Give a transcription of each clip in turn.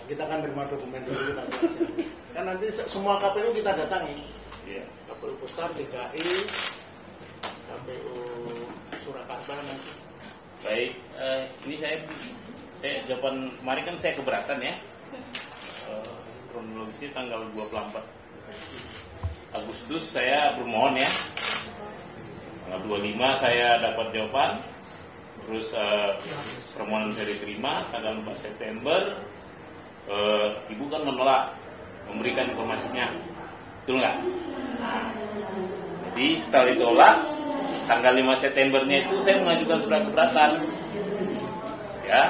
kita kan terima dokumen dulu kita pelajari. Kan nanti semua KPU kita datangi. Iya. KPU Pusat, DKI, KPU Surakarta nanti. Baik, ini saya jawaban kemarin kan saya keberatan ya. Kronologisnya tanggal 24 Agustus saya bermohon ya. Tanggal 25 saya dapat jawaban. Terus permohonan saya diterima. Tanggal 4 September Ibu kan menolak memberikan informasinya. Betul nggak? Nah, jadi setelah ditolak, tanggal 5 Septembernya itu saya mengajukan surat keberatan. Ya.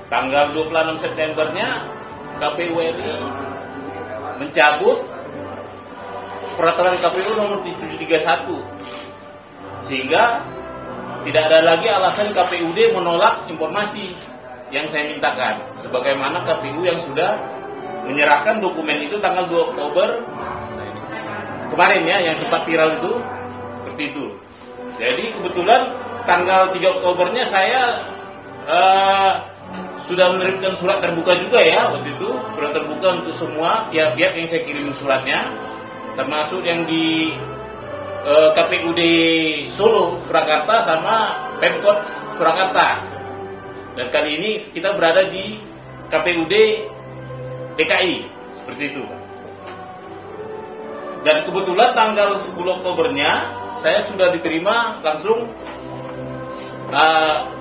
Tanggal 26 Septembernya KPU RI mencabut peraturan KPU nomor 731 sehingga tidak ada lagi alasan KPUD menolak informasi yang saya mintakan sebagaimana KPU yang sudah menyerahkan dokumen itu tanggal 2 Oktober kemarin ya, yang sempat viral itu seperti itu. Jadi kebetulan tanggal 3 Oktobernya saya sudah menerbitkan surat terbuka juga ya waktu itu, surat terbuka untuk semua pihak-pihak yang saya kirim suratnya, termasuk yang di KPUD Solo Surakarta sama Pemkot Surakarta. Dan kali ini kita berada di KPUD DKI seperti itu. Dan kebetulan tanggal 10 Oktobernya saya sudah diterima langsung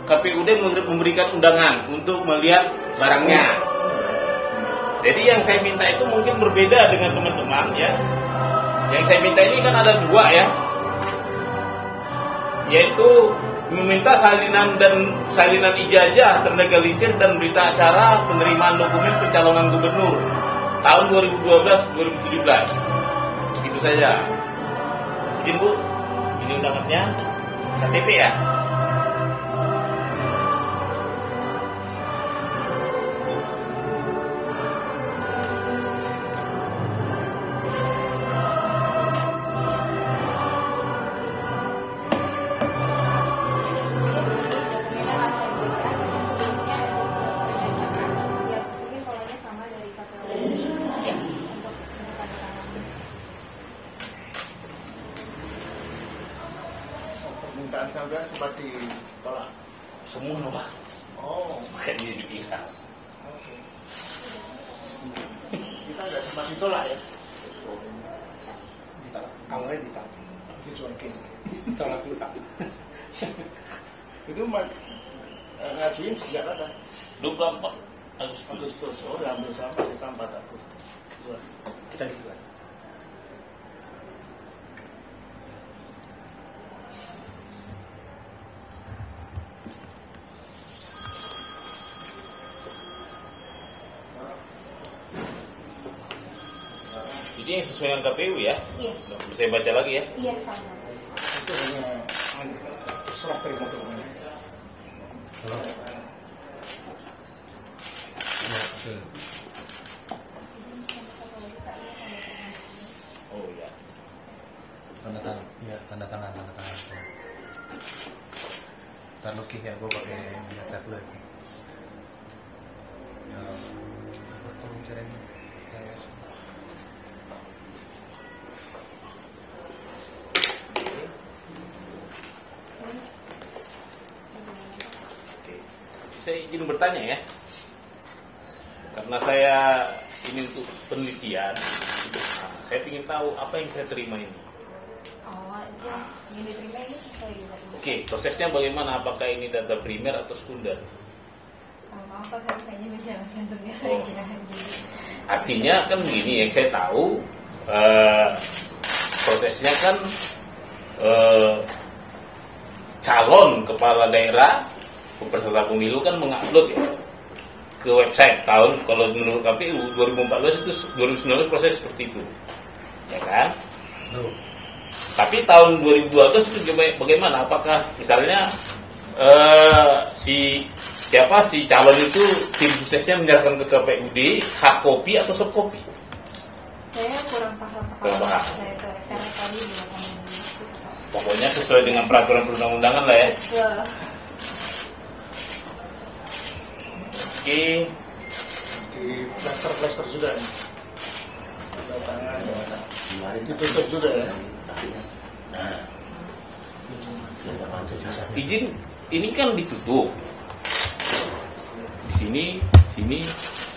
KPUD memberikan undangan untuk melihat barangnya. Jadi yang saya minta itu mungkin berbeda dengan teman-teman ya. Yang saya minta ini kan ada 2 ya, yaitu meminta salinan ijazah terlegalisir dan berita acara penerimaan dokumen pencalonan gubernur tahun 2012-2017. Itu saja. Izin Bu, ini undangannya KTP ya. Permintaan sampai sempat ditolak. Semua nolak. Oh, Makanya dikira. oke. Kita nggak sempat ditolak ya? Ditolak. Awalnya ditolak. Dicuekin. Ditolak dulu tak. Itu ngajuin sejak kapan? 24 Agustus. Agustus. Oh, hampir sama kita 4 Agustus. Kita duluan. Jadi yang sesuai dengan KPU ya? Iya. Bisa saya baca lagi ya? Iya sama. Itu hanya serah terima dokumennya. Oh ya. Tanda tangan, iya tanda tangan. Ntar lukis ya, gue pakai cat lagi. Ya, tolong cari ini. Saya izin bertanya ya, karena saya ini untuk penelitian, saya ingin tahu apa yang saya terima ini. Oh, yang diterima ini sesuai dengan. Oke, prosesnya bagaimana? Apakah ini data primer atau sekunder? Maaf, kan hanya menjalankan tugas Oh. saja. Jadi, Artinya kan begini, yang saya tahu prosesnya kan calon kepala daerah peserta pemilu kan mengupload ya ke website tahun, kalau menurut KPU 2014 itu 2019 proses seperti itu, ya kan? Tapi tahun 2012 itu bagaimana? Apakah misalnya si calon itu tim suksesnya menyerahkan ke KPUD hard copy atau soft copy? saya kurang paham Kurang paham. saya itu karena kami belum ngomong. Pokoknya sesuai dengan peraturan perundang-undangan lah ya. Wah, Oke. di plaster juga. Tanda tangan. Ditutup juga ya. Izin ini kan ditutup. Di sini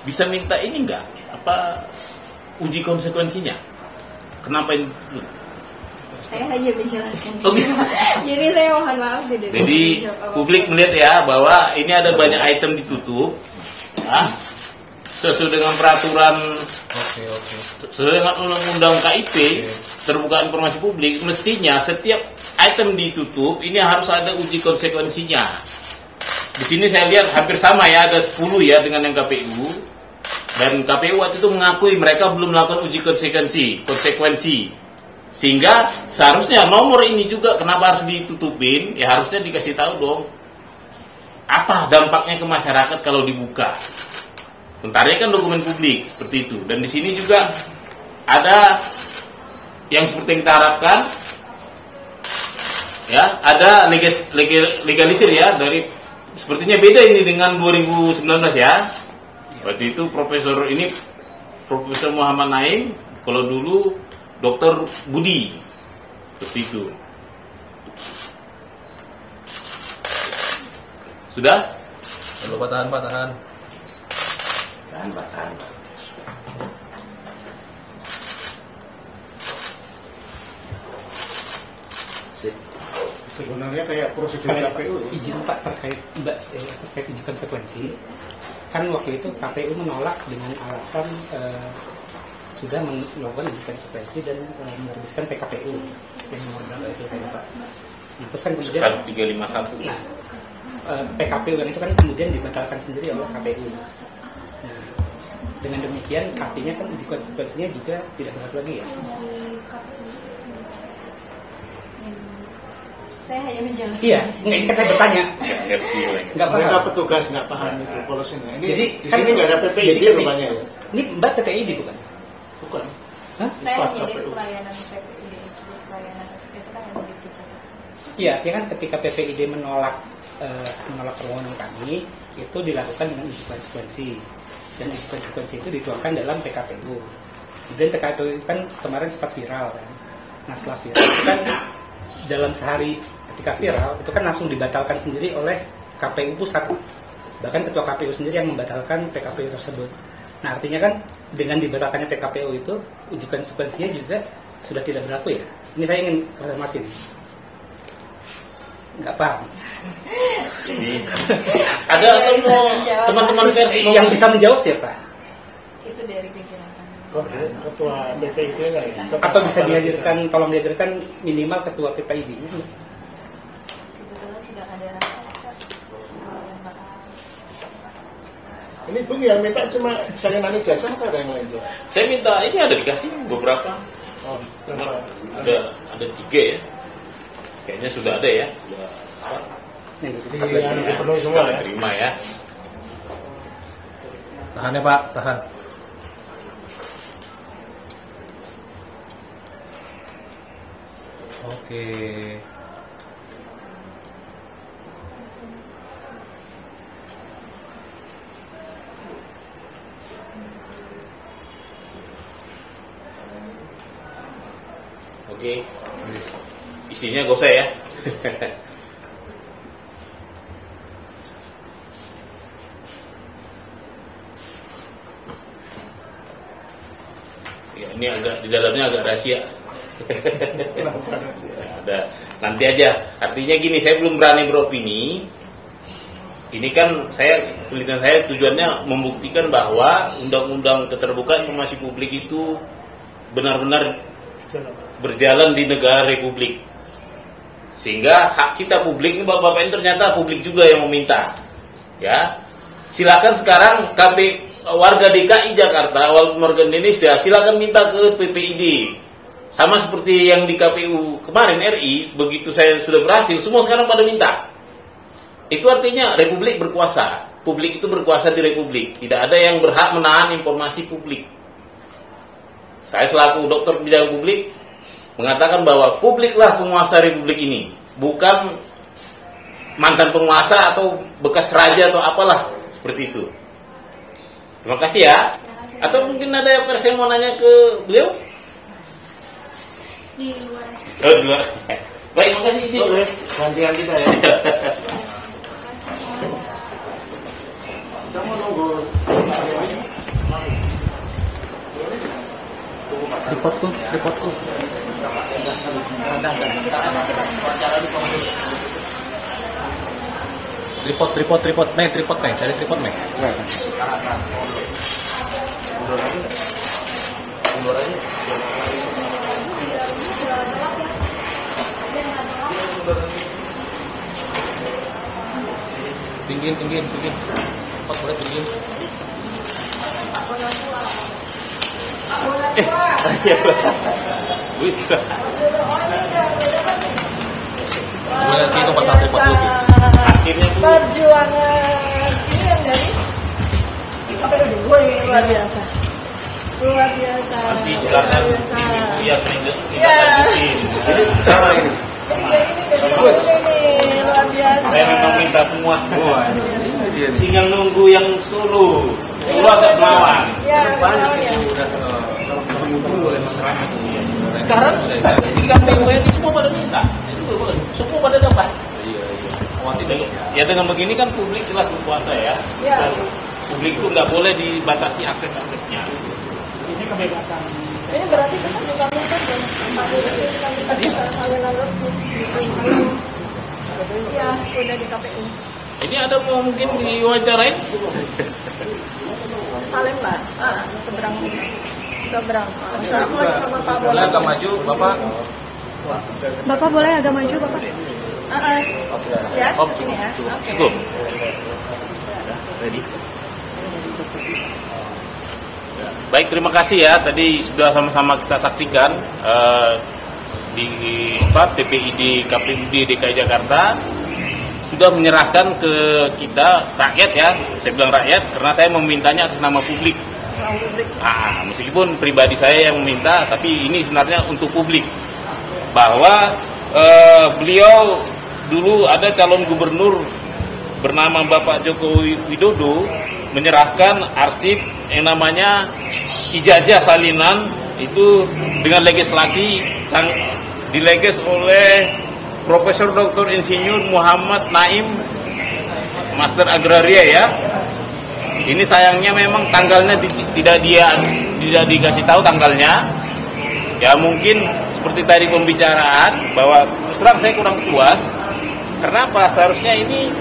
bisa minta ini enggak? Apa uji konsekuensinya? Kenapa ini ditutup? Saya hanya menjalankan. Oh, gitu. Jadi saya mohon maaf tidak bisa Jadi menjawab apa-apa. publik melihat ya bahwa ini ada banyak item ditutup, ya, sesuai dengan peraturan, Oke. sesuai dengan undang-undang KIP, terbuka informasi publik, mestinya setiap item ditutup ini harus ada uji konsekuensinya. Di sini saya lihat hampir sama ya, ada 10 ya dengan yang KPU, dan KPU waktu itu mengakui mereka belum melakukan uji konsekuensi. Sehingga seharusnya nomor ini juga kenapa harus ditutupin, ya harusnya dikasih tahu dong apa dampaknya ke masyarakat kalau dibuka. Bentarnya kan dokumen publik seperti itu. Dan di sini juga ada yang seperti yang kita harapkan, ya ada legalisir ya, dari sepertinya beda ini dengan 2019 ya. Waktu itu Profesor Muhammad Naim, kalau dulu Dr. Budi, seperti itu. Sudah? Jangan lupa tahan, Pak, tahan. Tahan. Sebenarnya kayak prosedur Saya KPU. izin Pak terkait uji konsekuensi. Kan waktu itu KPU menolak dengan alasan sudah melakukan uji konsekuensi dan menerbitkan PKPU yang nomor berapa itu saya lupa. Nah, terus kan kemudian Sekarang 351. nah, PKPU yang itu kan kemudian dibatalkan sendiri oleh KPU. Nah, dengan demikian artinya kan uji konsekuensinya juga tidak berlaku lagi ya. Saya hanya menjalankan. Iya, enggak, ini kan saya bertanya. Nggak ngerti lagi. Enggak Mereka paham. petugas nggak paham itu polisinya. Ini Jadi di sini nggak ada PPID jadi rupanya ya. Ini Mbak PPID bukan? Bukan. Hah? Saya Staf hanya di KPU. pelayanan PPID, di pelayanan itu kan yang begitu cepat. Iya, artinya kan ketika PPID menolak permohonan kami, itu dilakukan dengan uji konsekuensi. Dan uji konsekuensi itu dituangkan dalam PKPU. Kemudian PKPU itu kan kemarin sempat viral kan. Nah setelah viral itu kan dalam sehari ketika viral itu kan langsung dibatalkan sendiri oleh KPU pusat. Bahkan ketua KPU sendiri yang membatalkan PKPU tersebut. Nah artinya kan dengan dibatalkannya PKPU itu uji konsekuensinya juga sudah tidak berlaku ya. Ini saya ingin konfirmasi nih. Nggak paham. Jadi ada teman-teman versi Yang bisa menjawab siapa? Itu dari pikiran kami. Kok ketua BPID nggak ya? Atau bisa dihadirkan, tolong dihadirkan minimal ketua PPID. Kebetulan sedang ada rapat. Ini Bung yang minta cuma salinan ijazah atau ada yang lain juga? saya minta ini ada dikasih beberapa. Oh, berapa? Ada 3 ya. Kayaknya sudah ada ya. Sudah apa? Yang dipenuhi semua ya. Terima ya. Tahan ya, Pak, tahan. Oke. Oke. Isinya gak usah ya. Ya, ini agak di dalamnya agak rahasia. Kenapa sih? Ada nanti aja. Artinya gini, saya belum berani beropini. Ini kan penelitian saya tujuannya membuktikan bahwa undang-undang keterbukaan informasi publik itu benar-benar berjalan di negara republik. Sehingga hak kita publik ini Bapak-bapak ini ternyata publik juga yang meminta. Ya. Silakan sekarang warga DKI Jakarta, warga Indonesia silakan minta ke PPID. Sama seperti yang di KPU kemarin RI, begitu saya sudah berhasil, semua sekarang pada minta. Itu artinya republik berkuasa. Publik itu berkuasa di republik. Tidak ada yang berhak menahan informasi publik. Saya selaku dokter bidang publik mengatakan bahwa publiklah penguasa republik ini, bukan mantan penguasa atau bekas raja atau apalah seperti itu. Terima kasih ya. Atau mungkin ada versi yang mau nanya ke beliau? Di luar. Oh, di luar. Baik, terima kasih. Boleh, gantian kita ya. Kita mau nunggu. Repotku. Tripod. Nih, cari tripod, nih. Tinggiin. Tripod boleh tinggiin. Wih, Gue lagi itu pasang tripod dulu. akhirnya Bu. Perjuangan ini yang dari apa itu gue luar biasa. Nanti silakan Luar biasa. ibu yang tidak Ya. lanjutin. Jadi sama ini. Jadi ini luar biasa. Saya memang minta semua. Tinggal nunggu yang Solo. Solo agak melawan. Ya, banyak ya. Sekarang di KPU RI semua pada minta. Semua pada dapat. Ya dengan begini kan publik jelas berkuasa ya. Ya. Dan publik itu nggak boleh dibatasi akses-aksesnya. Ini kebebasan. Ini berarti kita juga minta dan kita bisa salinan resmi. Ya, udah di KPU. Ini ada mau mungkin diwawancarain? Salemba, seberang. Aku lagi sama Pak Boleh Bola. agak maju, Bapak. Bapak boleh agak maju, Bapak? Ya, sini ya. Oke. Cukup. Baik, terima kasih ya. Tadi sudah sama-sama kita saksikan di TPID KPUD DKI Jakarta sudah menyerahkan ke kita rakyat ya. Saya bilang rakyat karena saya memintanya atas nama publik. Meskipun pribadi saya yang meminta, tapi ini sebenarnya untuk publik bahwa beliau dulu ada calon gubernur bernama Bapak Joko Widodo menyerahkan arsip yang namanya ijazah salinan itu dengan legislasi yang dileges oleh Profesor Dr. Insinyur Muhammad Naim, Master Agraria ya. Ini sayangnya memang tanggalnya tidak dikasih tahu tanggalnya. Ya mungkin seperti tadi pembicaraan bahwa terus terang saya kurang puas. Kenapa? Seharusnya ini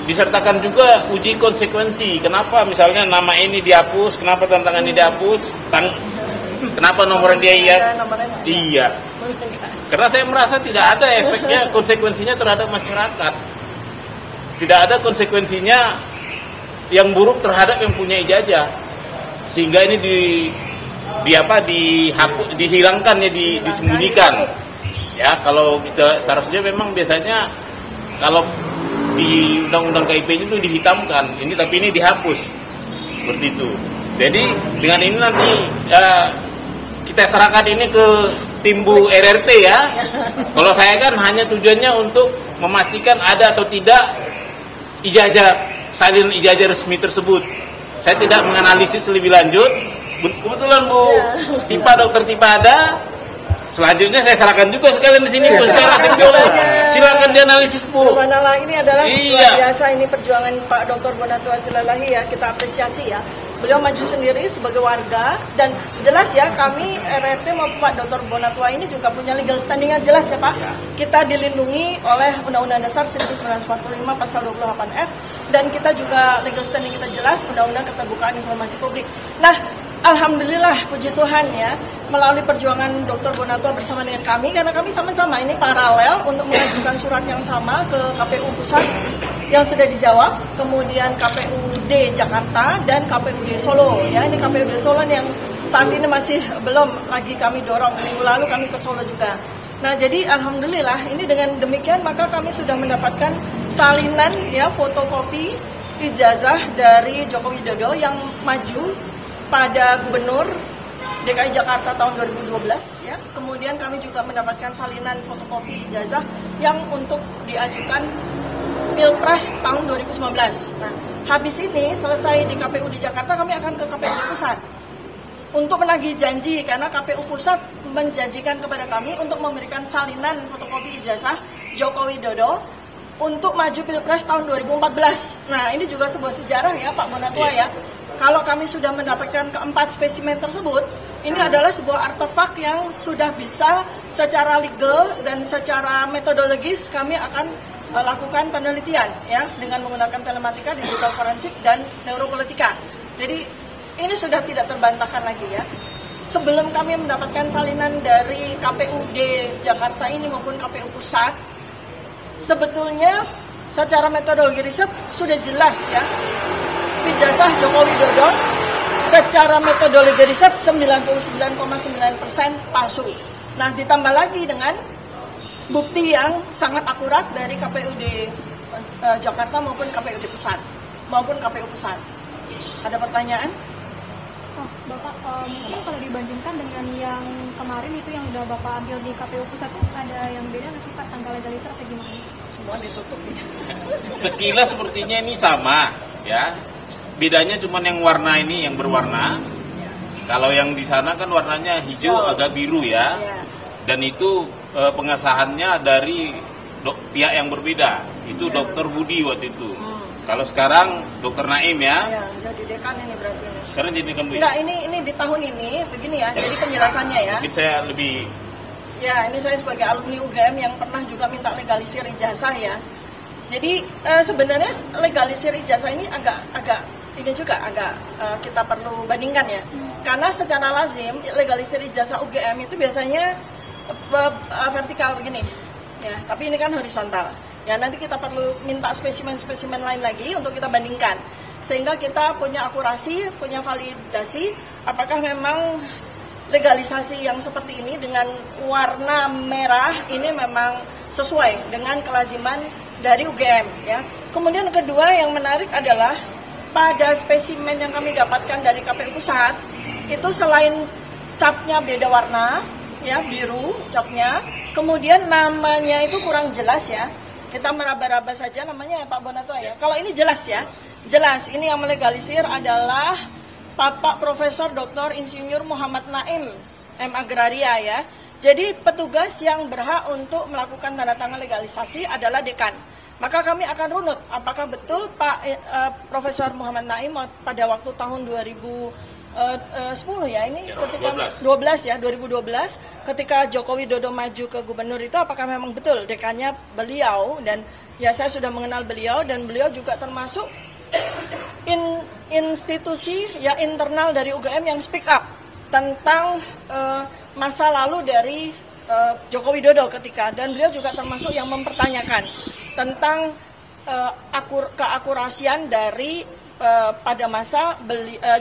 disertakan juga uji konsekuensi. Kenapa misalnya nama ini dihapus, kenapa tantangan ini dihapus, kenapa nomornya dia iya? Iya. Karena saya merasa tidak ada efeknya, konsekuensinya terhadap masyarakat. Tidak ada konsekuensinya yang buruk terhadap yang punya ijazah. Sehingga ini dihilangkan ya, disembunyikan. Ya, kalau seharusnya memang biasanya kalau di undang-undang KIP itu dihitamkan, tapi ini dihapus seperti itu. Jadi dengan ini nanti kita serahkan ini ke Timbu RRT ya. Kalau saya kan hanya tujuannya untuk memastikan ada atau tidak salin ijazah resmi tersebut. Saya tidak menganalisis lebih lanjut. Kebetulan Bu Tipa, Dokter Tipa ada. Selanjutnya saya serahkan juga sekalian di sini Bu secara simbolis. Silakan dianalisis Bu. Subhanallah, ini adalah Iya. luar biasa, ini perjuangan Pak Dr. Bonato Asilalahi ya, kita apresiasi ya. Beliau maju sendiri sebagai warga dan jelas ya, kami RRT maupun Pak Dr. Bonatua ini juga punya legal standing yang jelas ya Pak. Kita dilindungi oleh Undang-Undang Dasar 1945 pasal 28F dan kita juga legal standing kita jelas Undang-Undang Keterbukaan Informasi Publik. Nah, alhamdulillah puji Tuhan ya, melalui perjuangan Dr. Bonatua bersama dengan kami, karena kami sama-sama ini paralel untuk mengajukan surat yang sama ke KPU Pusat yang sudah dijawab, kemudian KPUD Jakarta dan KPUD Solo ya. Ini KPUD Solo yang saat ini masih belum lagi kami dorong, minggu lalu kami ke Solo juga. Nah, jadi alhamdulillah ini dengan demikian maka kami sudah mendapatkan salinan ya, fotokopi ijazah dari Joko Widodo yang maju pada Gubernur DKI Jakarta tahun 2012 ya. Kemudian kami juga mendapatkan salinan fotokopi ijazah yang untuk diajukan Pilpres tahun 2019. Nah, habis ini selesai di KPU di Jakarta, kami akan ke KPU di pusat untuk menagih janji, karena KPU pusat menjanjikan kepada kami untuk memberikan salinan fotokopi ijazah Joko Widodo untuk maju Pilpres tahun 2014. Nah, ini juga sebuah sejarah ya Pak Bonatua ya. Kalau kami sudah mendapatkan keempat spesimen tersebut, ini adalah sebuah artefak yang sudah bisa secara legal dan secara metodologis kami akan lakukan penelitian ya dengan menggunakan telematika, digital forensik dan neuropolitika. Jadi ini sudah tidak terbantahkan lagi ya. Sebelum kami mendapatkan salinan dari KPUD Jakarta ini maupun KPU Pusat, sebetulnya secara metodologi riset sudah jelas ya. Ijazah Joko Widodo secara metodologi riset 99,9% palsu. Nah, ditambah lagi dengan bukti yang sangat akurat dari KPUD Jakarta maupun KPUD Pusat maupun KPU Pusat. Ada pertanyaan? Oh, Bapak, mungkin kalau dibandingkan dengan yang kemarin itu yang udah Bapak ambil di KPU Pusat itu ada yang beda nggak sih Pak, tanggal legalisir atau gimana? Semua ditutup ya. Sekilas sepertinya ini sama, ya. Bedanya cuma yang warna ini yang berwarna. Kalau yang di sana kan warnanya hijau agak biru ya. Dan itu pengesahannya dari pihak yang berbeda. Itu Dr. Budi waktu itu. Kalau sekarang Dr. Naim ya. Ya, jadi dekan ini berarti ini. Sekarang jadi dekan Bu. Enggak, ini di tahun ini begini ya. Jadi penjelasannya ya. Mungkin saya lebih. Ya, ini saya sebagai alumni UGM yang pernah juga minta legalisir ijazah ya. Jadi sebenarnya legalisir ijazah ini agak kita perlu bandingkan ya. Karena secara lazim legalisir ijazah UGM itu biasanya vertikal begini. Ya, tapi ini kan horizontal. Ya, nanti kita perlu minta spesimen-spesimen lain lagi untuk kita bandingkan. Sehingga kita punya akurasi, punya validasi apakah memang legalisasi yang seperti ini dengan warna merah ini memang sesuai dengan kelaziman dari UGM ya. Kemudian kedua yang menarik adalah pada spesimen yang kami dapatkan dari KPU Pusat itu selain capnya beda warna ya, biru capnya, kemudian namanya itu kurang jelas ya. Kita meraba-raba saja namanya ya Pak Bonatua ya. Kalau ini jelas ya, jelas ini yang melegalisir adalah Bapak Profesor Dr. Insinyur Muhammad Naim M. Agraria ya. Jadi petugas yang berhak untuk melakukan tanda tangan legalisasi adalah dekan. Maka kami akan runut apakah betul Pak Profesor Muhammad Naim pada waktu tahun 2010 ya, ini ketika 2012 ketika Joko Widodo maju ke gubernur itu apakah memang betul dekannya beliau, dan ya saya sudah mengenal beliau dan beliau juga termasuk institusi ya internal dari UGM yang speak up tentang masa lalu dari Joko Widodo ketika, dan beliau juga termasuk yang mempertanyakan tentang keakurasian dari pada masa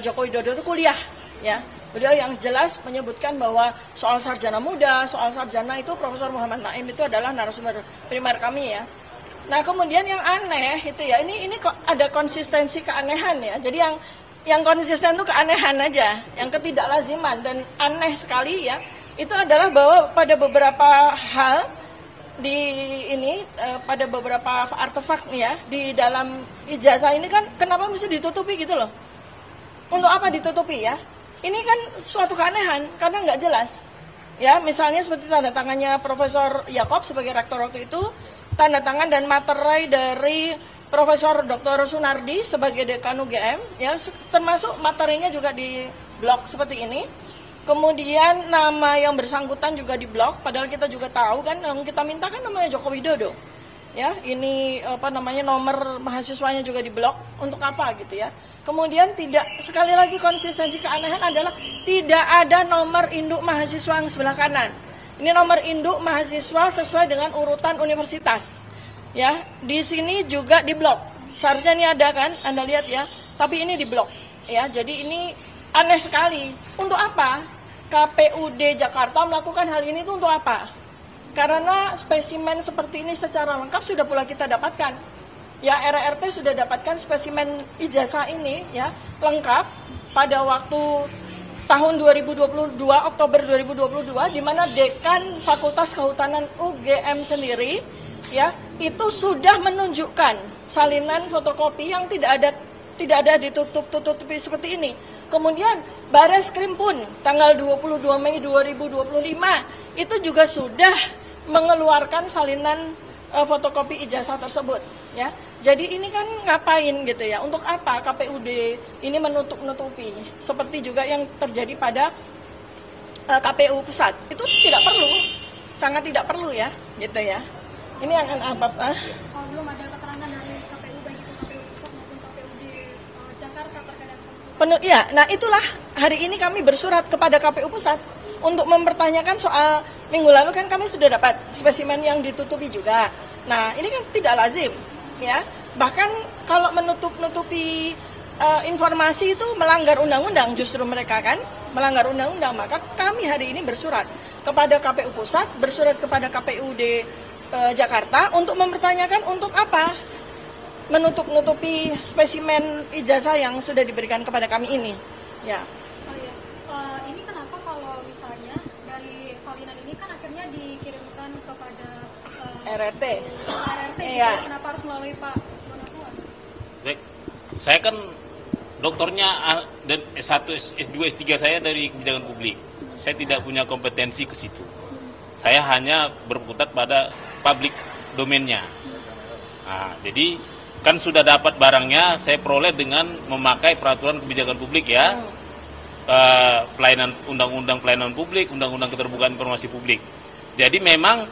Joko Widodo itu kuliah ya. Beliau yang jelas menyebutkan bahwa soal sarjana muda, soal sarjana itu Profesor Muhammad Naim itu adalah narasumber primer kami ya. Nah, kemudian yang aneh itu ya, ini kok ada konsistensi keanehan ya. Jadi yang konsisten itu keanehan aja, yang ketidaklaziman dan aneh sekali ya. Itu adalah bahwa pada beberapa hal di ini pada beberapa artefak nih ya di dalam ijazah ini kan kenapa mesti ditutupi gitu loh? Untuk apa ditutupi ya? Ini kan suatu keanehan karena nggak jelas. Ya, misalnya seperti tanda tangannya Profesor Yakob sebagai rektor waktu itu, tanda tangan dan materai dari Profesor Dr. Sunardi sebagai dekan UGM, ya termasuk materinya juga di blog seperti ini. Kemudian nama yang bersangkutan juga di blog, padahal kita juga tahu kan yang kita minta kan namanya Joko Widodo. Ya, ini nomor mahasiswanya juga di blog, untuk apa gitu ya. Kemudian tidak, sekali lagi konsistensi keanehan adalah tidak ada nomor induk mahasiswa yang sebelah kanan. Ini nomor induk mahasiswa sesuai dengan urutan universitas. Ya, di sini juga di blog. Seharusnya ini ada kan, Anda lihat ya, tapi ini di blog. Ya, jadi ini aneh sekali. Untuk apa? KPUD Jakarta melakukan hal ini itu untuk apa? Karena spesimen seperti ini secara lengkap sudah pula kita dapatkan. Ya, RRT sudah dapatkan spesimen ijazah ini ya lengkap pada waktu tahun 2022, Oktober 2022, di mana Dekan Fakultas Kehutanan UGM sendiri ya itu sudah menunjukkan salinan fotokopi yang tidak ada tidak ada ditutup-tutupi seperti ini. Kemudian Bareskrim pun tanggal 22 Mei 2025 itu juga sudah mengeluarkan salinan fotokopi ijazah tersebut, ya. Jadi ini kan ngapain gitu ya? Untuk apa KPUD ini menutup-nutupi? Seperti juga yang terjadi pada KPU pusat. Itu tidak perlu, sangat tidak perlu ya, gitu ya. Ini yang apa? Belum ada keterangan dari KPU baik itu KPU pusat maupun KPUD Jakarta terkait Ya, nah itulah hari ini kami bersurat kepada KPU pusat untuk mempertanyakan soal minggu lalu kan kami sudah dapat spesimen yang ditutupi juga. Nah ini kan tidak lazim, ya. Bahkan kalau menutup-nutupi informasi itu melanggar undang-undang, justru mereka kan melanggar undang-undang. Maka kami hari ini bersurat kepada KPU pusat, bersurat kepada KPUD Jakarta untuk mempertanyakan untuk apa menutup-nutupi spesimen ijazah yang sudah diberikan kepada kami ini, ya. Oh iya, ini kenapa kalau misalnya dari salinan ini kan akhirnya dikirimkan kepada RRT, iya. Kenapa harus melalui Pak Bonatua? Baik, saya kan doktornya dan S1, S2, S3 saya dari kebijakan publik. Saya tidak punya kompetensi ke situ. Saya hanya berputar pada public domainnya. Nah, jadi kan sudah dapat barangnya, saya peroleh dengan memakai peraturan kebijakan publik ya, pelayanan undang-undang pelayanan publik, undang-undang keterbukaan informasi publik. Jadi memang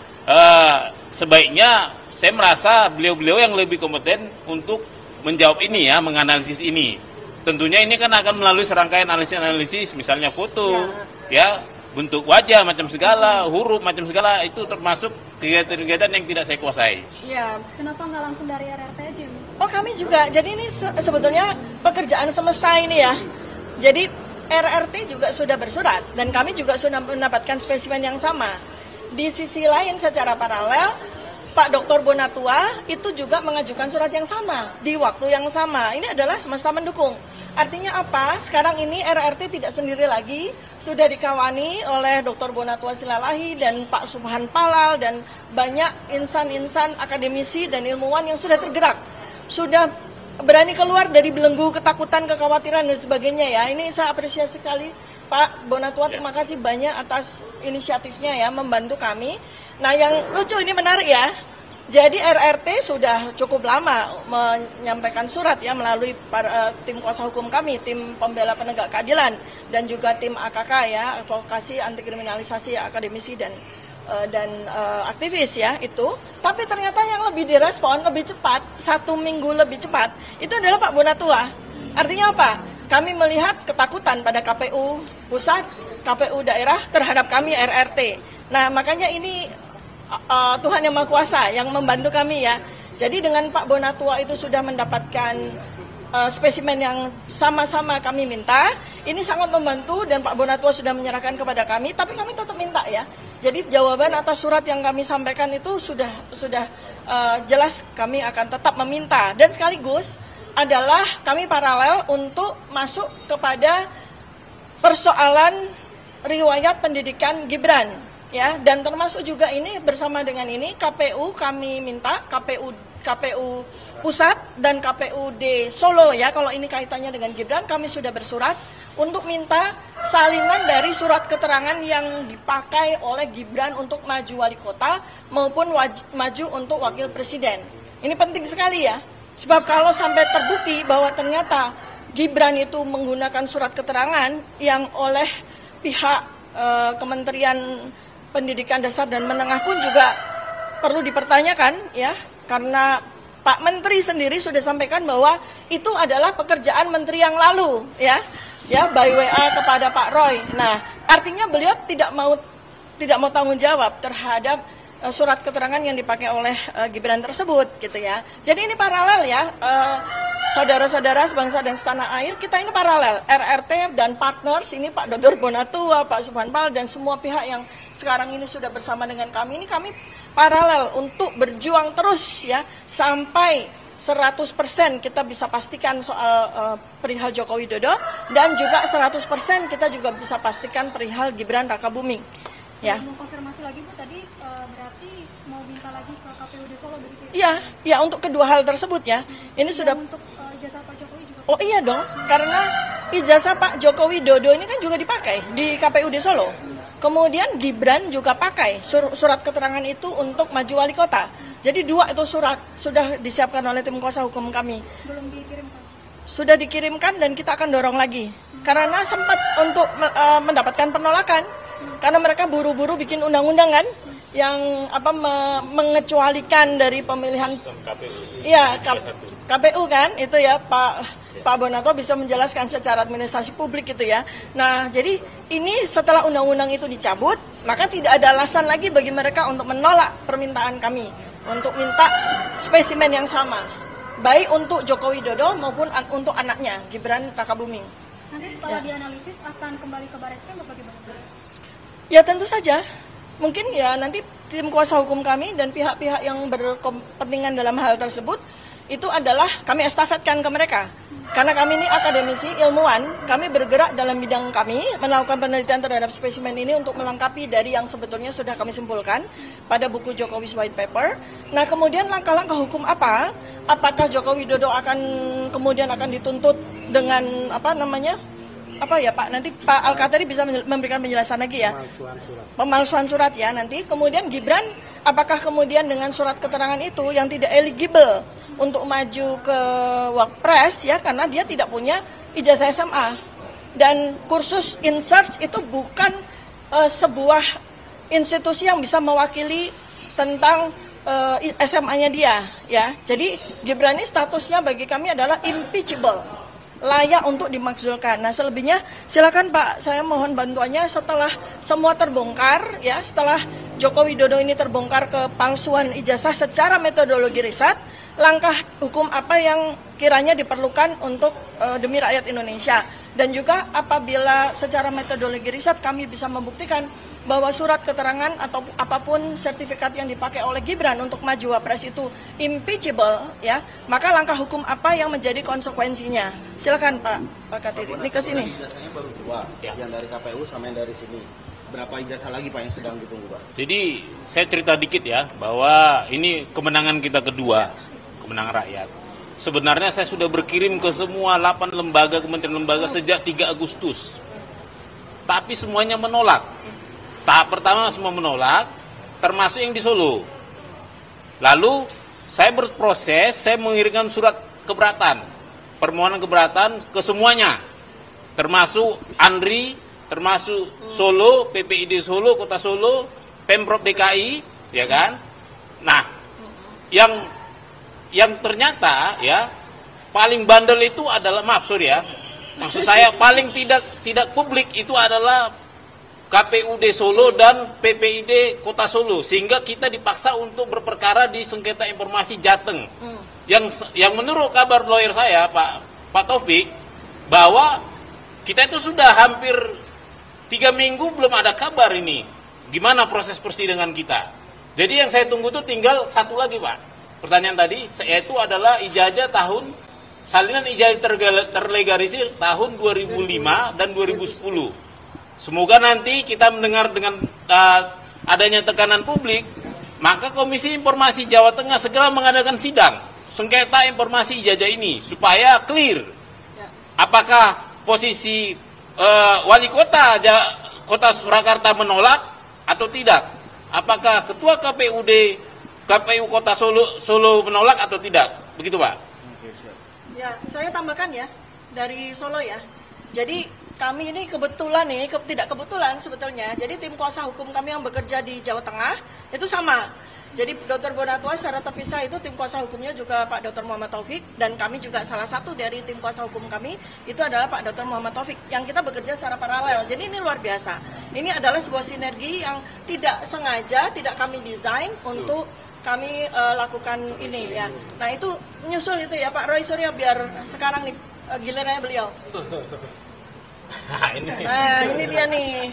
sebaiknya saya merasa beliau-beliau yang lebih kompeten untuk menjawab ini ya, menganalisis ini. Tentunya ini kan akan melalui serangkaian analisis, misalnya foto, ya, bentuk wajah macam segala, huruf macam segala, itu termasuk kegiatan-kegiatan yang tidak saya kuasai. Ya. Kenapa nggak langsung dari RRT aja? Oh kami juga, jadi ini sebetulnya pekerjaan semesta ini ya. Jadi RRT juga sudah bersurat dan kami juga sudah mendapatkan spesimen yang sama. Di sisi lain secara paralel, Pak Dr. Bonatua itu juga mengajukan surat yang sama di waktu yang sama. Ini adalah semesta mendukung. Artinya apa? Sekarang ini RRT tidak sendiri lagi, sudah dikawani oleh Dr. Bonatua Silalahi dan Pak Subhan Palal dan banyak insan-insan akademisi dan ilmuwan yang sudah tergerak. Sudah berani keluar dari belenggu ketakutan, kekhawatiran dan sebagainya ya. Ini saya apresiasi sekali Pak Bonatua, terima kasih banyak atas inisiatifnya ya, membantu kami. Nah yang lucu ini menarik ya. Jadi RRT sudah cukup lama menyampaikan surat ya melalui tim kuasa hukum kami, tim pembela penegak keadilan dan juga tim AKK ya, advokasi anti kriminalisasi akademisi dan aktivis ya itu. Tapi ternyata yang lebih direspon lebih cepat, 1 minggu lebih cepat itu adalah Pak Bonatua. Artinya apa? Kami melihat ketakutan pada KPU pusat, KPU daerah terhadap kami RRT. Nah makanya ini Tuhan Yang Maha Kuasa yang membantu kami ya. Jadi dengan Pak Bonatua itu sudah mendapatkan spesimen yang sama-sama kami minta, ini sangat membantu dan Pak Bonatua sudah menyerahkan kepada kami, tapi kami tetap minta ya. Jadi jawaban atas surat yang kami sampaikan itu sudah jelas kami akan tetap meminta dan sekaligus adalah kami paralel untuk masuk kepada persoalan riwayat pendidikan Gibran. Ya, dan termasuk juga ini bersama dengan ini KPU kami minta KPU pusat dan KPUD Solo ya, kalau ini kaitannya dengan Gibran kami sudah bersurat untuk minta salinan dari surat keterangan yang dipakai oleh Gibran untuk maju wali kota maupun maju untuk wakil presiden. Ini penting sekali ya, sebab kalau sampai terbukti bahwa ternyata Gibran itu menggunakan surat keterangan yang oleh pihak Kementerian Pendidikan Dasar dan Menengah pun juga perlu dipertanyakan ya, karena Pak Menteri sendiri sudah sampaikan bahwa itu adalah pekerjaan menteri yang lalu ya by WA kepada Pak Roy. Nah artinya beliau tidak mau tanggung jawab terhadap surat keterangan yang dipakai oleh Gibran tersebut gitu ya. Jadi ini paralel ya, saudara-saudara sebangsa dan setanah air, kita ini paralel, RRT dan partners ini Pak Dr. Bonatua, Pak Subhan Palal dan semua pihak yang sekarang ini sudah bersama dengan kami, ini kami paralel untuk berjuang terus ya sampai 100% kita bisa pastikan soal perihal Joko Widodo dan juga 100% kita juga bisa pastikan perihal Gibran Rakabuming. Ya. Mau konfirmasi lagi Bu, tadi berarti mau minta lagi ke KPUD Solo begitu ya? Iya, untuk kedua hal tersebut ya. Ini sudah untuk ijazah Pak Jokowi juga. Oh iya dong, karena ijazah Pak Joko Widodo ini kan juga dipakai di KPUD Solo. Kemudian Gibran juga pakai surat keterangan itu untuk maju wali kota. Jadi 2 itu surat sudah disiapkan oleh tim kuasa hukum kami. Belum dikirimkan. Sudah dikirimkan dan kita akan dorong lagi. Karena sempat untuk mendapatkan penolakan. Karena mereka buru-buru bikin undang-undang kan yang mengecualikan dari pemilihan KPU kan itu ya Pak Bonato bisa menjelaskan secara administrasi publik gitu ya. Nah, jadi ini setelah undang-undang itu dicabut, maka tidak ada alasan lagi bagi mereka untuk menolak permintaan kami untuk minta spesimen yang sama, baik untuk Joko Widodo maupun untuk anaknya Gibran Rakabuming. Nanti setelah dianalisis akan kembali ke Barreskrim atau gimana? Ya tentu saja. Mungkin ya nanti tim kuasa hukum kami dan pihak-pihak yang berkepentingan dalam hal tersebut itu adalah kami estafetkan ke mereka. Karena kami ini akademisi, ilmuwan, kami bergerak dalam bidang kami, melakukan penelitian terhadap spesimen ini untuk melengkapi dari yang sebetulnya sudah kami simpulkan pada buku Jokowi's White Paper. Nah, kemudian langkah-langkah hukum apa? Apakah Joko Widodo kemudian akan dituntut dengan nanti Pak Al-Katari bisa memberikan penjelasan lagi ya. Pemalsuan surat ya nanti. Kemudian Gibran, apakah kemudian dengan surat keterangan itu yang tidak eligible untuk maju ke Wapres ya karena dia tidak punya ijazah SMA. Dan kursus InSearch itu bukan sebuah institusi yang bisa mewakili tentang SMA-nya dia ya. Jadi Gibran ini statusnya bagi kami adalah impeachable, layak untuk dimakzulkan. Nah, selebihnya silakan Pak, saya mohon bantuannya setelah semua terbongkar ya, setelah Joko Widodo ini terbongkar kepalsuan ijazah secara metodologi riset, langkah hukum apa yang kiranya diperlukan untuk demi rakyat Indonesia. Dan juga apabila secara metodologi riset kami bisa membuktikan bahwa surat keterangan atau apapun sertifikat yang dipakai oleh Gibran untuk maju Wapres itu impeachable ya, maka langkah hukum apa yang menjadi konsekuensinya? Silakan Pak Katiri, ini ke sini. Ijazahnya baru 2, yang dari KPU sama yang dari sini. Berapa ijazah lagi Pak yang sedang ditunggu Pak? Jadi saya cerita dikit ya, bahwa ini kemenangan kita kedua, kemenangan rakyat. Sebenarnya saya sudah berkirim ke semua 8 lembaga, kementerian lembaga sejak 3 Agustus. Tapi semuanya menolak. Tahap pertama semua menolak, termasuk yang di Solo. Lalu saya berproses, saya mengirimkan surat keberatan, permohonan keberatan ke semuanya, termasuk ANRI, termasuk Solo, PPID Solo, Kota Solo, Pemprov DKI, ya kan? Nah, yang ternyata ya paling bandel itu adalah, maksud saya paling tidak publik itu adalah KPUD Solo dan PPID Kota Solo, sehingga kita dipaksa untuk berperkara di sengketa informasi Jateng. Yang menurut kabar lawyer saya Pak Taufik, bahwa kita itu sudah hampir 3 minggu belum ada kabar ini gimana proses persidangan kita. Jadi yang saya tunggu itu tinggal satu lagi Pak, pertanyaan tadi, yaitu adalah salinan ijazah terlegalisir tahun 2005 dan 2010. Semoga nanti kita mendengar dengan adanya tekanan publik, maka Komisi Informasi Jawa Tengah segera mengadakan sidang sengketa informasi ijazah ini supaya clear. Apakah posisi wali kota Kota Surakarta menolak atau tidak? Apakah ketua KPU Kota Solo menolak atau tidak? Begitu Pak. Ya, saya tambahkan ya dari Solo ya. Jadi kami ini kebetulan tidak kebetulan sebetulnya. Jadi tim kuasa hukum kami yang bekerja di Jawa Tengah itu sama. Jadi Dr. Bonatwa secara terpisah itu tim kuasa hukumnya juga Pak Dr. Muhammad Taufik, dan kami juga salah satu dari tim kuasa hukum kami itu adalah Pak Dr. Muhammad Taufik yang kita bekerja secara paralel. Jadi ini luar biasa. Ini adalah sebuah sinergi yang tidak sengaja, tidak kami desain untuk kami lakukan ini ya. Nah itu menyusul itu ya Pak Roy Suryo, biar sekarang nih gilirannya beliau. Nah ini dia nih.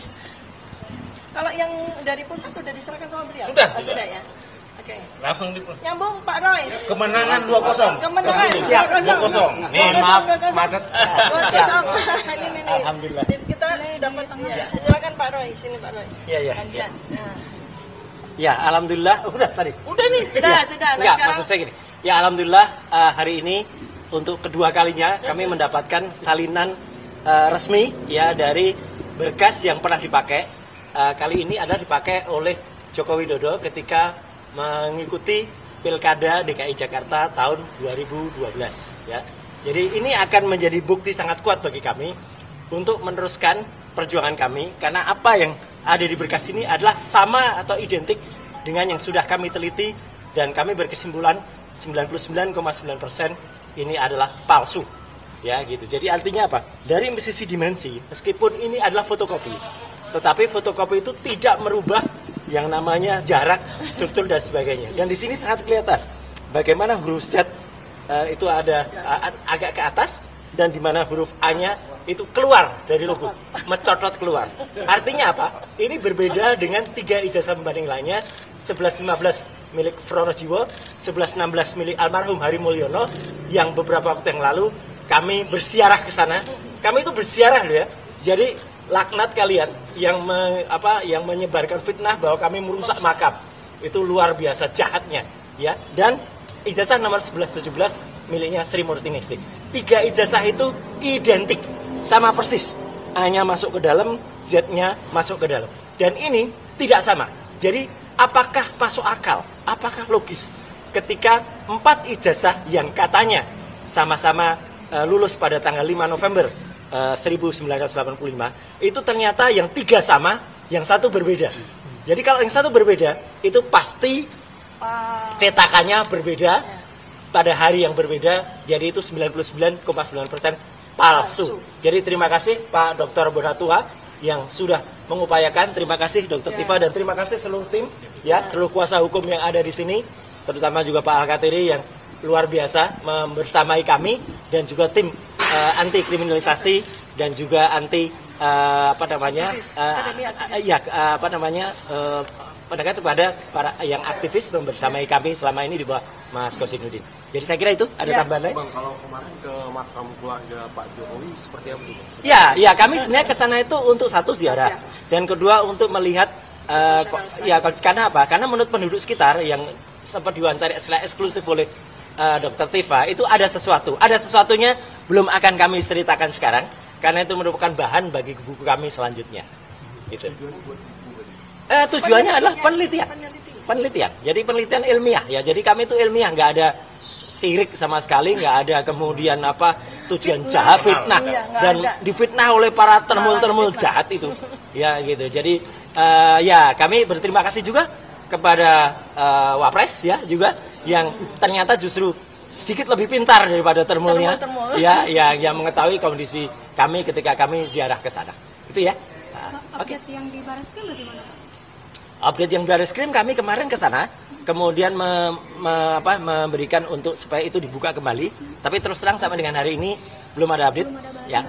Kalau yang dari pusat sudah diserahkan sama beliau? Sudah. Sudah ya. Oke. Langsung Nyambung Pak Roy. Kemenangan 2-0. Kemenangan 2-0. 2-0. Nih, maaf, macet. 2-0. Ini. Alhamdulillah. Kita dapat ya. Silakan Pak Roy, sini Pak Roy. Iya. Gantian. Nah. Ya, alhamdulillah. Udah tadi. Udah nih. Sudah. Nah, Enggak, sekarang maksud saya gini. Ya, alhamdulillah hari ini untuk kedua kalinya kami mendapatkan salinan resmi ya dari berkas yang pernah dipakai. Kali ini adalah dipakai oleh Joko Widodo ketika mengikuti Pilkada DKI Jakarta tahun 2012 ya. Jadi ini akan menjadi bukti sangat kuat bagi kami untuk meneruskan perjuangan kami, karena apa yang ada di berkas ini adalah sama atau identik dengan yang sudah kami teliti, dan kami berkesimpulan 99,9% ini adalah palsu. Ya gitu. Jadi artinya apa? Dari sisi dimensi, meskipun ini adalah fotokopi, tetapi fotokopi itu tidak merubah yang namanya jarak, struktur dan sebagainya. Dan di sini sangat kelihatan bagaimana huruf Z itu ada agak ke atas, dan di mana huruf A-nya itu keluar dari logo, mencotot keluar. Artinya apa? Ini berbeda dengan 3 ijazah pembanding lainnya, 1115 milik Fronojiwo, 1116 milik almarhum Hari Mulyono, yang beberapa waktu yang lalu kami bersiarah ke sana. Kami itu bersiarah loh ya. Jadi laknat kalian yang yang menyebarkan fitnah bahwa kami merusak makam. Itu luar biasa jahatnya ya. Dan ijazah nomor 1117 miliknya Sri Murtiningsih. 3 ijazah itu identik, sama persis. A-nya masuk ke dalam, Z-nya masuk ke dalam. Dan ini tidak sama. Jadi apakah masuk akal? Apakah logis ketika 4 ijazah yang katanya sama-sama lulus pada tanggal 5 November 1985 itu ternyata yang 3 sama, yang 1 berbeda. Jadi kalau yang 1 berbeda itu pasti cetakannya berbeda pada hari yang berbeda, jadi itu 99,9% palsu. Jadi terima kasih Pak Dr. Bonatua yang sudah mengupayakan, terima kasih Dr. Tifa, dan terima kasih seluruh tim ya, seluruh kuasa hukum yang ada di sini, terutama juga Pak Al-Katiri yang luar biasa membersamai kami, dan juga tim anti kriminalisasi dan juga anti pendekatan kepada para yang aktivis membersamai kami selama ini di bawah Mas Kosinudin. Jadi saya kira itu ada tambahan lain. Bang, kalau kemarin ke makam keluarga Pak Jokowi seperti apa itu? Ya kami sebenarnya ke sana itu untuk satu ziarah, dan kedua untuk melihat karena apa? Karena menurut penduduk sekitar yang sempat diwawancari secara eksklusif oleh Dr. Tifa, itu ada sesuatu. Ada sesuatunya belum akan kami ceritakan sekarang, karena itu merupakan bahan bagi buku kami selanjutnya. Gitu. Tujuannya adalah penelitian. Jadi penelitian ilmiah ya. Jadi kami itu ilmiah, nggak ada sirik sama sekali, nggak ada kemudian tujuan jahat, fitnah, dan difitnah oleh para termul-termul jahat itu. Ya gitu. Jadi kami berterima kasih juga kepada Wapres ya juga, yang ternyata justru sedikit lebih pintar daripada termulnya. Ya, yang mengetahui kondisi kami ketika kami ziarah ke sana. Itu ya. Update yang di Barreskrim bagaimana? Update yang Barreskrim, kami kemarin ke sana, kemudian memberikan untuk supaya itu dibuka kembali. Tapi terus terang sampai dengan hari ini belum ada update. Ya.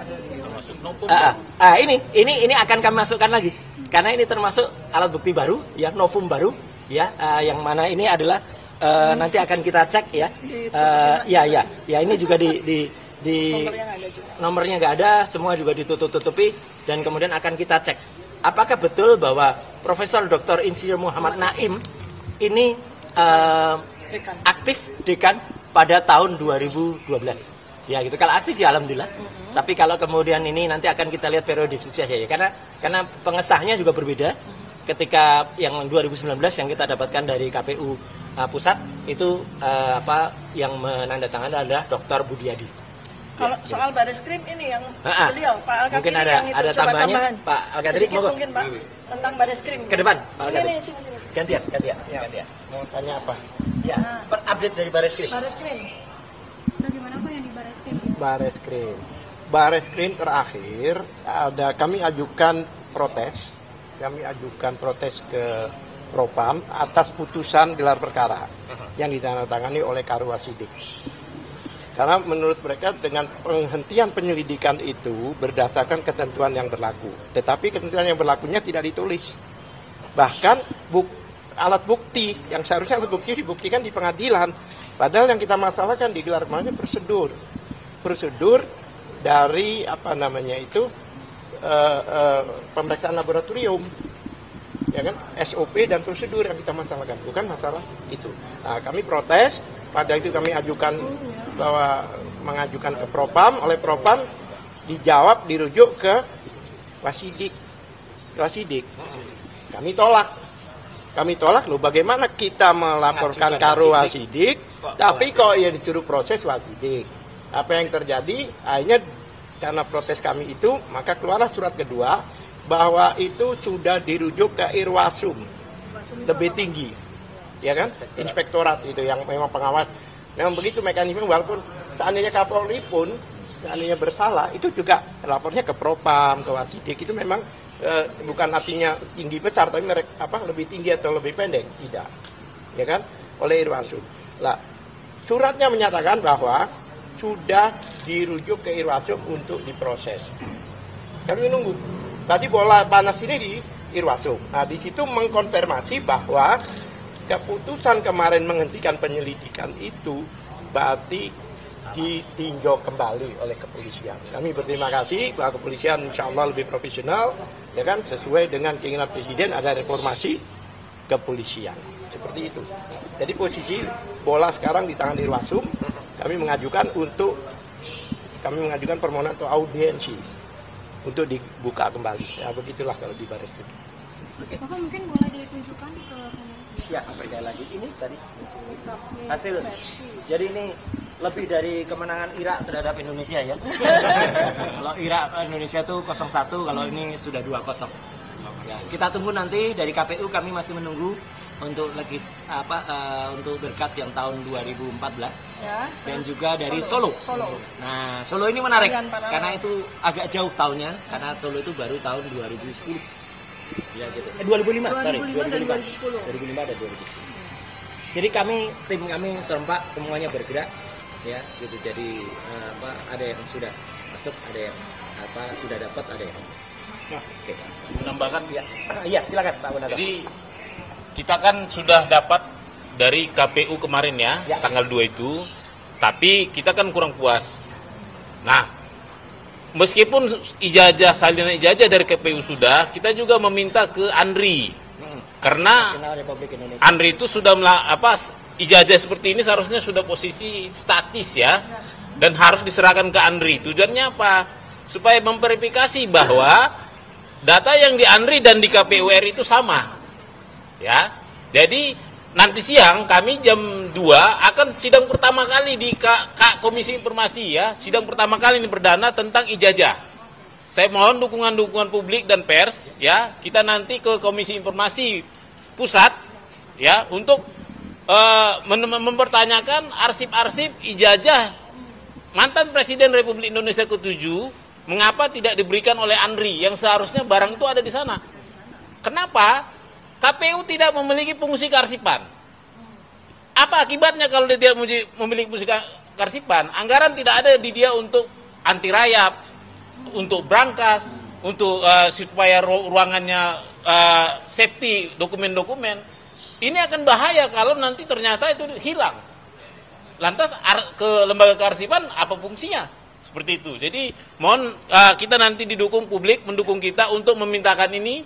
Ini akan kami masukkan lagi, karena ini termasuk alat bukti baru, ya, novum baru, ya, yang mana ini adalah nanti akan kita cek ya. Ini juga di nomornya nggak ada, semua juga ditutup-tutupi, dan kemudian akan kita cek apakah betul bahwa Profesor Dr. Insinyur Muhammad Naim ini aktif dekan pada tahun 2012. Ya gitu, kalau aktif ya alhamdulillah. Tapi kalau kemudian ini nanti akan kita lihat periodisisnya ya, karena pengesahnya juga berbeda. Ketika yang 2019 yang kita dapatkan dari KPU pusat itu yang menandatangani adalah Dr. Budiadi. Kalau soal Barreskrim ini yang beliau Pak Al-Katiri mungkin yang itu ada coba tambahannya, tambahan. Pak Al-Katiri, Sedikit mungkin Pak tentang Barreskrim. Ke depan, Pak Al-Katiri. Ini sini. Gantian. Mau tanya apa? Ya, update dari Barreskrim. Bagaimana Pak yang di Barreskrim? Barreskrim terakhir kami ajukan protes. Kami ajukan protes ke Propam atas putusan gelar perkara yang ditandatangani oleh Karwasidik. Karena menurut mereka dengan penghentian penyelidikan itu berdasarkan ketentuan yang berlaku. Tetapi ketentuan yang berlakunya tidak ditulis. Bahkan alat bukti yang seharusnya alat bukti dibuktikan di pengadilan. Padahal yang kita masalahkan di gelar perkara prosedur. Prosedur dari pemeriksaan laboratorium. Ya kan? SOP dan prosedur yang kita masalahkan, bukan masalah itu. Nah, kami protes. Pada itu kami ajukan bahwa mengajukan ke Propam, oleh Propam dijawab dirujuk ke Wasidik. Kami tolak loh, bagaimana kita melaporkan karo Wasidik tapi kok ya disuruh proses Wasidik. Apa yang terjadi akhirnya karena protes kami itu maka keluarlah surat kedua bahwa itu sudah dirujuk ke Irwasum lebih tinggi, ya kan, inspektorat itu yang memang pengawas. Memang begitu mekanisme, walaupun seandainya Kapolri pun seandainya bersalah itu juga lapornya ke Propam, ke Wasidik. Itu memang bukan artinya tinggi besar, tapi mereka lebih tinggi atau lebih pendek, tidak, ya kan, oleh Irwasum. Lah, suratnya menyatakan bahwa sudah dirujuk ke Irwasum untuk diproses. Kami menunggu. Berarti bola panas ini di Irwasum. Nah, di situ mengkonfirmasi bahwa keputusan kemarin menghentikan penyelidikan itu berarti ditinjau kembali oleh kepolisian. Kami berterima kasih bahwa kepolisian insya Allah lebih profesional, ya kan, sesuai dengan keinginan Presiden ada reformasi kepolisian. Seperti itu. Jadi posisi bola sekarang di tangan Irwasum. Kami mengajukan permohonan untuk audiensi untuk dibuka kembali. Ya begitulah kalau di Baris Krim. Bapak mungkin boleh ditunjukkan ke Ya, sekali lagi ini tadi hasil. Jadi ini lebih dari kemenangan Irak terhadap Indonesia ya. Kalau Irak Indonesia tuh 0-1, kalau ini sudah 2-0. Ya, kita tunggu nanti dari KPU, kami masih menunggu untuk untuk berkas yang tahun 2014 Ya, dan juga dari Solo. Nah, Solo ini menarik karena itu agak jauh tahunnya, karena Solo itu baru tahun 2010. Ya gitu. 2005 dan 2010. Jadi tim kami serempak semuanya bergerak ya gitu. Jadi ada yang sudah masuk, ada yang sudah dapat, ada yang Oke. Menambahkan ya. Iya, silakan Pak Bonato. Jadi kita kan sudah dapat dari KPU kemarin ya, tanggal 2 itu, tapi kita kan kurang puas. Nah, meskipun salinan ijazah dari KPU sudah, kita juga meminta ke Andri. Karena Andri itu sudah ijazah seperti ini seharusnya sudah posisi statis ya, dan harus diserahkan ke Andri. Tujuannya apa? Supaya memverifikasi bahwa data yang di Andri dan di KPU RI itu sama. Ya. Jadi nanti siang kami jam 2 akan sidang pertama kali di Komisi Informasi ya. Sidang pertama kali ini perdana tentang ijazah. Saya mohon dukungan publik dan pers ya. Kita nanti ke Komisi Informasi Pusat ya untuk mempertanyakan arsip-arsip ijazah mantan Presiden Republik Indonesia ke-7, mengapa tidak diberikan oleh Andri yang seharusnya barang itu ada di sana. Kenapa? KPU tidak memiliki fungsi kearsipan. Apa akibatnya kalau dia tidak memiliki fungsi kearsipan? Anggaran tidak ada di dia untuk anti rayap, untuk brankas, untuk supaya ruangannya safety dokumen-dokumen. Ini akan bahaya kalau nanti ternyata itu hilang. Lantas ke lembaga kearsipan apa fungsinya? Seperti itu. Jadi mohon kita nanti didukung publik, mendukung kita untuk memintakan ini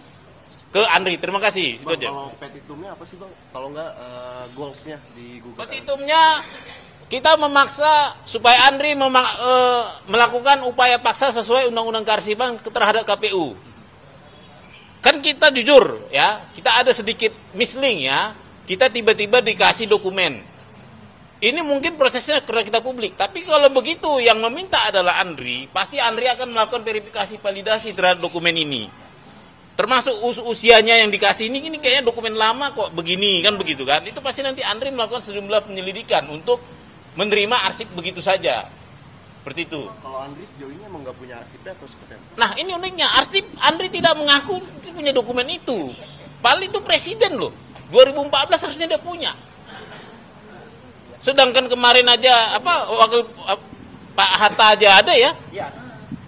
ke Andri. Terima kasih. Bang, kalau petitumnya apa sih Bang? Kalau nggak goalsnya di Google. Petitumnya kita memaksa supaya Andri melakukan upaya paksa sesuai Undang-Undang Kearsipan terhadap KPU. Kan kita jujur ya, kita ada sedikit misling ya. Kita tiba-tiba dikasih dokumen. Ini mungkin prosesnya karena kita publik, tapi kalau begitu yang meminta adalah Andri, pasti Andri akan melakukan verifikasi validasi terhadap dokumen ini. Termasuk usianya yang dikasih ini kayaknya dokumen lama kok begini, kan begitu kan. Itu pasti nanti Andri melakukan sejumlah penyelidikan untuk menerima arsip begitu saja. Seperti itu. Kalau Andri sejauh ini emang nggak punya arsipnya atau seperti apa? Nah ini uniknya, arsip Andri tidak mengaku punya dokumen itu. Padahal itu presiden loh, 2014 harusnya dia punya. Sedangkan kemarin aja wakil Pak Hatta aja ada ya.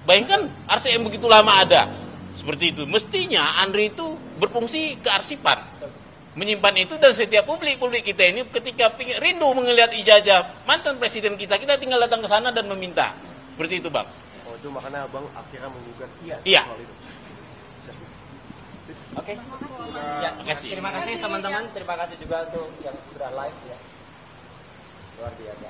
Bayangkan arsip yang begitu lama ada. Seperti itu. Mestinya Andri itu berfungsi kearsipan. Menyimpan itu, dan setiap publik kita ini ketika rindu melihat ijazah mantan presiden kita tinggal datang ke sana dan meminta. Seperti itu, Bang. Oh, itu makanya Abang akhirnya menggugat. Iya. Oke. Ya, terima kasih teman-teman. Terima kasih juga untuk yang sudah live ya. Luar biasa.